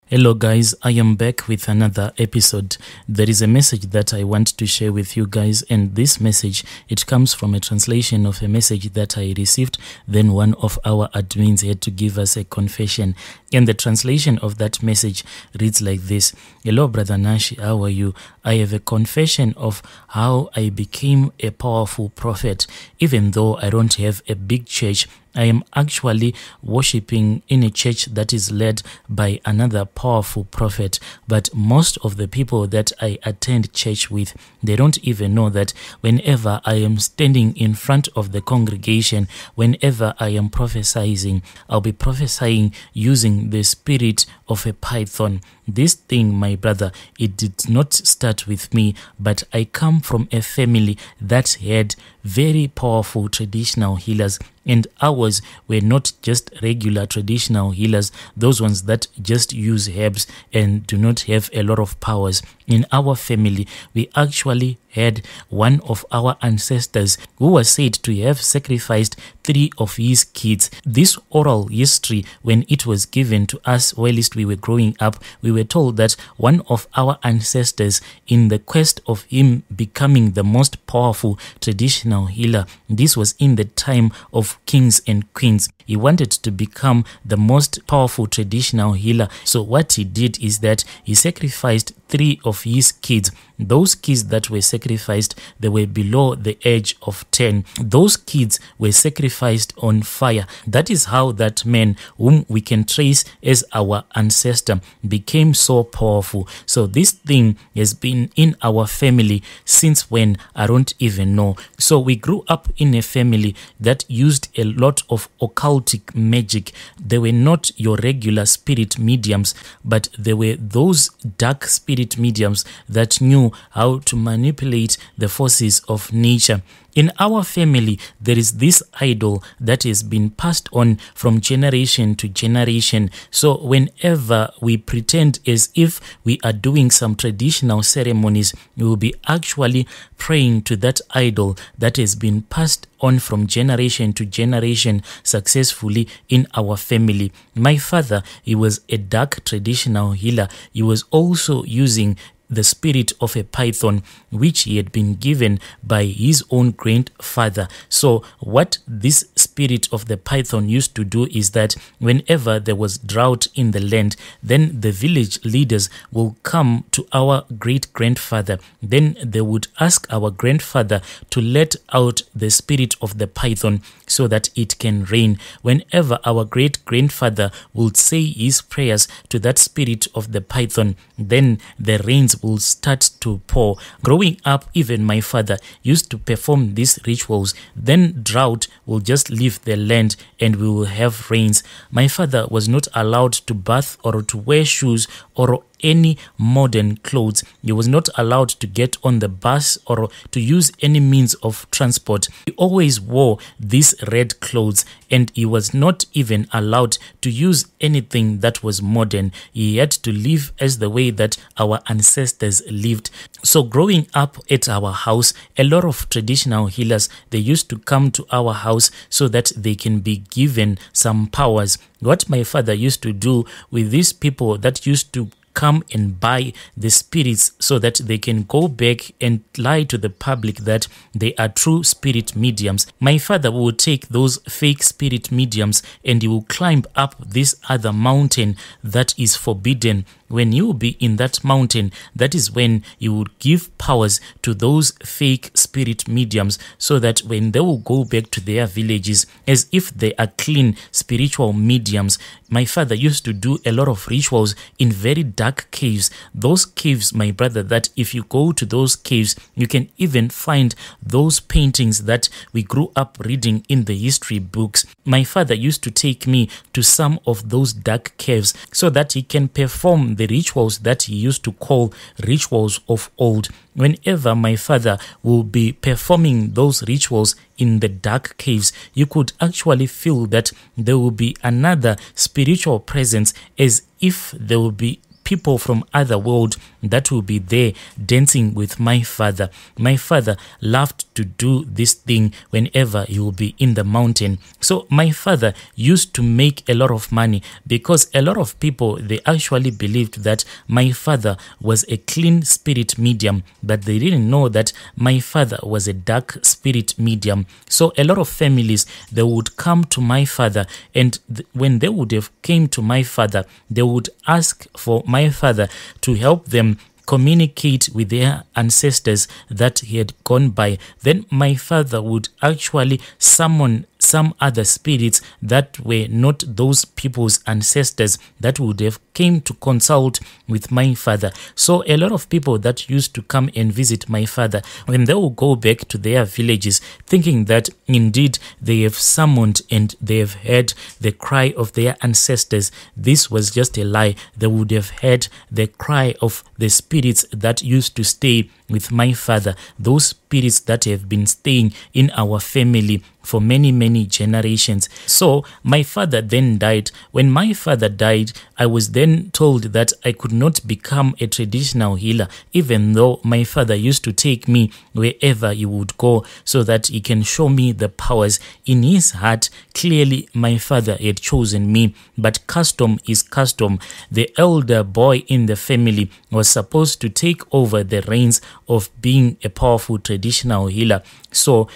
Hello guys, I am back with another episode. There is a message that I want to share with you guys, and this message, it comes from a translation of a message that I received. Then one of our admins had to give us a confession, and the translation of that message reads like this. Hello Brother Nash, how are you? I have a confession of how I became a powerful prophet. Even though I don't have a big church, I am actually worshiping in a church that is led by another powerful prophet. But most of the people that I attend church with, they don't even know that whenever I am standing in front of the congregation, whenever I am prophesying, I'll be prophesying using the spirit of a python. This thing, my brother, it did not start with me, but I come from a family that had very powerful traditional healers. And ours were not just regular traditional healers, those ones that just use herbs and do not have a lot of powers. In our family, we actually had one of our ancestors who was said to have sacrificed 3 of his kids. This oral history, when it was given to us whilst we were growing up, we were told that one of our ancestors, in the quest of him becoming the most powerful traditional healer, this was in the time of kings and queens, he wanted to become the most powerful traditional healer. So what he did is that he sacrificed 3 of his kids. Those kids that were sacrificed, they were below the age of 10. Those kids were sacrificed on fire. That is how that man, whom we can trace as our ancestor, became so powerful. So this thing has been in our family since when, I don't even know. So we grew up in a family that used a lot of occultic magic. They were not your regular spirit mediums, but they were those dark spirit mediums that knew how to manipulate the forces of nature. In our family, there is this idol that has been passed on from generation to generation. So whenever we pretend as if we are doing some traditional ceremonies, we will be actually praying to that idol that has been passed on from generation to generation successfully in our family. My father, he was a dark traditional healer. He was also using the spirit of a python, which he had been given by his own grandfather. So what this spirit of the python used to do is that whenever there was drought in the land, then the village leaders will come to our great grandfather. Then they would ask our grandfather to let out the spirit of the python so that it can rain. Whenever our great grandfather would say his prayers to that spirit of the python, then the rains will start to pour. Growing up, even my father used to perform these rituals. Then drought will just leave the land and we will have rains. My father was not allowed to bath or to wear shoes or any modern clothes. He was not allowed to get on the bus or to use any means of transport. He always wore these red clothes, and he was not even allowed to use anything that was modern. He had to live as the way that our ancestors lived. So growing up at our house, a lot of traditional healers, they used to come to our house so that they can be given some powers. What my father used to do with these people that used to come and buy the spirits so that they can go back and lie to the public that they are true spirit mediums. My father would take those fake spirit mediums and he will climb up this other mountain that is forbidden. When you will be in that mountain, that is when you would give powers to those fake spirit mediums so that when they will go back to their villages, as if they are clean spiritual mediums. My father used to do a lot of rituals in very dark caves. Those caves, my brother, that if you go to those caves, you can even find those paintings that we grew up reading in the history books. My father used to take me to some of those dark caves so that he can perform the rituals that he used to call rituals of old. Whenever my father will be performing those rituals in the dark caves, you could actually feel that there will be another spiritual presence, as if there will be people from other world that will be there dancing with my father. My father loved to do this thing whenever he will be in the mountain. So my father used to make a lot of money, because a lot of people, they actually believed that my father was a clean spirit medium, but they didn't know that my father was a dark spirit medium. So a lot of families, they would come to my father, and when they would have came to my father, they would ask for my father to help them communicate with their ancestors that he had gone by. Then my father would actually summon some other spirits that were not those people's ancestors that would have came to consult with my father. So a lot of people that used to come and visit my father, when they will go back to their villages thinking that indeed they have summoned and they have heard the cry of their ancestors, this was just a lie. They would have heard the cry of the spirits that used to stay with my father, those spirits that have been staying in our family for many generations. So my father then died. When my father died, I was then told that I could not become a traditional healer, even though my father used to take me wherever he would go so that he can show me the powers. In his heart, clearly my father had chosen me, but custom is custom. The elder boy in the family was supposed to take over the reins of being a powerful traditional healer. So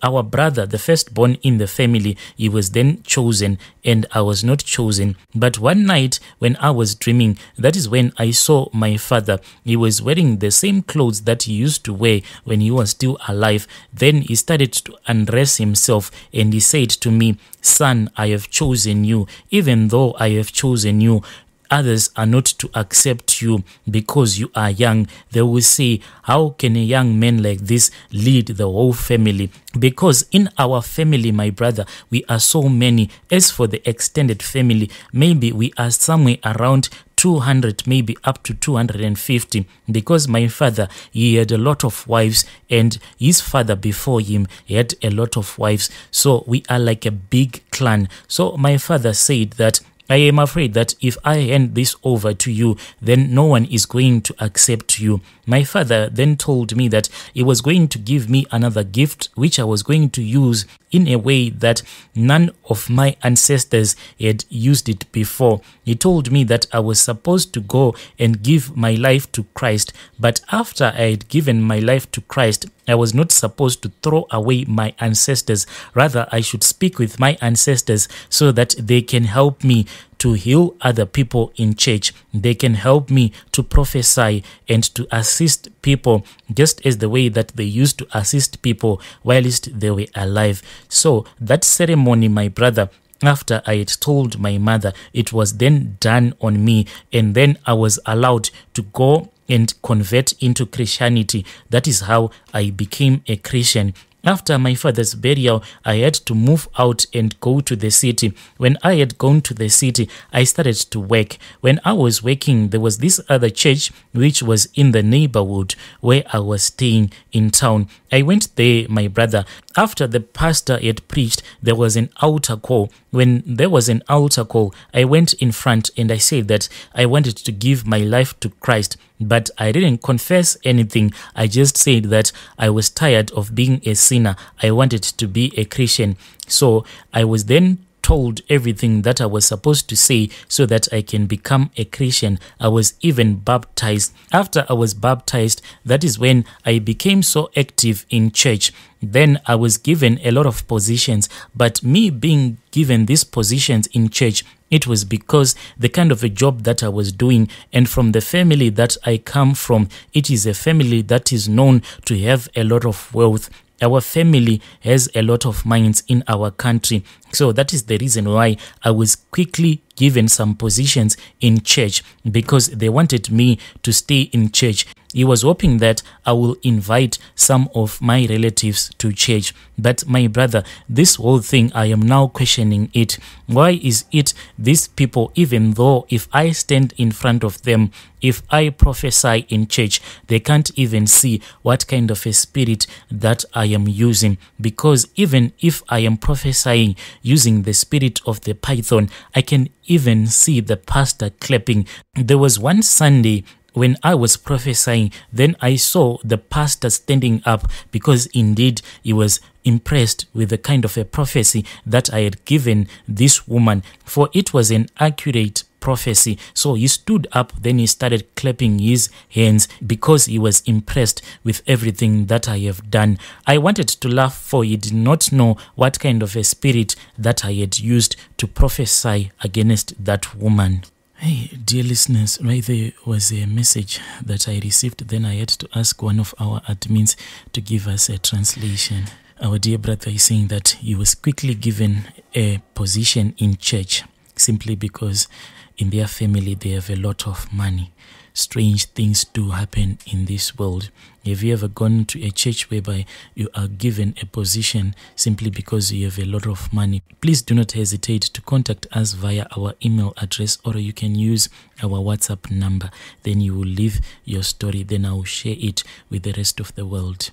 our brother, the firstborn in the family, he was then chosen, and I was not chosen. But one night when I was dreaming, that is when I saw my father. He was wearing the same clothes that he used to wear when he was still alive. Then he started to undress himself, and he said to me, "Son, I have chosen you. Even though I have chosen you, others are not to accept you because you are young. They will say, how can a young man like this lead the whole family?" Because in our family, my brother, we are so many. As for the extended family, maybe we are somewhere around 200, maybe up to 250, because my father, he had a lot of wives, and his father before him, he had a lot of wives. So we are like a big clan. So my father said that, "I am afraid that if I hand this over to you, then no one is going to accept you." My father then told me that he was going to give me another gift, which I was going to use in a way that none of my ancestors had used it before. He told me that I was supposed to go and give my life to Christ, but after I had given my life to Christ, I was not supposed to throw away my ancestors. Rather, I should speak with my ancestors so that they can help me to heal other people in church. They can help me to prophesy and to assist people just as the way that they used to assist people whilst they were alive. So that ceremony, my brother, after I had told my mother, it was then done on me, and then I was allowed to go and convert into Christianity. That is how I became a Christian. After my father's burial, I had to move out and go to the city. When I had gone to the city, I started to work. When I was working, there was this other church which was in the neighborhood where I was staying in town. I went there, my brother. After the pastor had preached, there was an altar call. When there was an altar call, I went in front and I said that I wanted to give my life to Christ. But I didn't confess anything. I just said that I was tired of being a sinner. I wanted to be a Christian. So I was then told everything that I was supposed to say so that I can become a Christian. I was even baptized. After I was baptized, that is when I became so active in church. Then I was given a lot of positions, but me being given these positions in church, it was because the kind of a job that I was doing, and from the family that I come from, it is a family that is known to have a lot of wealth. Our family has a lot of mines in our country. So that is the reason why I was quickly given some positions in church, because they wanted me to stay in church. He was hoping that I will invite some of my relatives to church. But my brother, this whole thing, I am now questioning it. Why is it these people, even though if I stand in front of them, if I prophesy in church, they can't even see what kind of a spirit that I am using? Because even if I am prophesying using the spirit of the python, I can even see the pastor clapping. There was one Sunday when I was prophesying, then I saw the pastor standing up, because indeed he was impressed with the kind of a prophecy that I had given this woman, for it was an accurate prophecy. So he stood up, then he started clapping his hands because he was impressed with everything that I have done. I wanted to laugh, for he did not know what kind of a spirit that I had used to prophesy against that woman. Hey, dear listeners, right there was a message that I received. Then I had to ask one of our admins to give us a translation. Our dear brother is saying that he was quickly given a position in church simply because in their family they have a lot of money. Strange things do happen in this world. Have you ever gone to a church whereby you are given a position simply because you have a lot of money? Please do not hesitate to contact us via our email address, or you can use our WhatsApp number. Then you will leave your story, then I will share it with the rest of the world.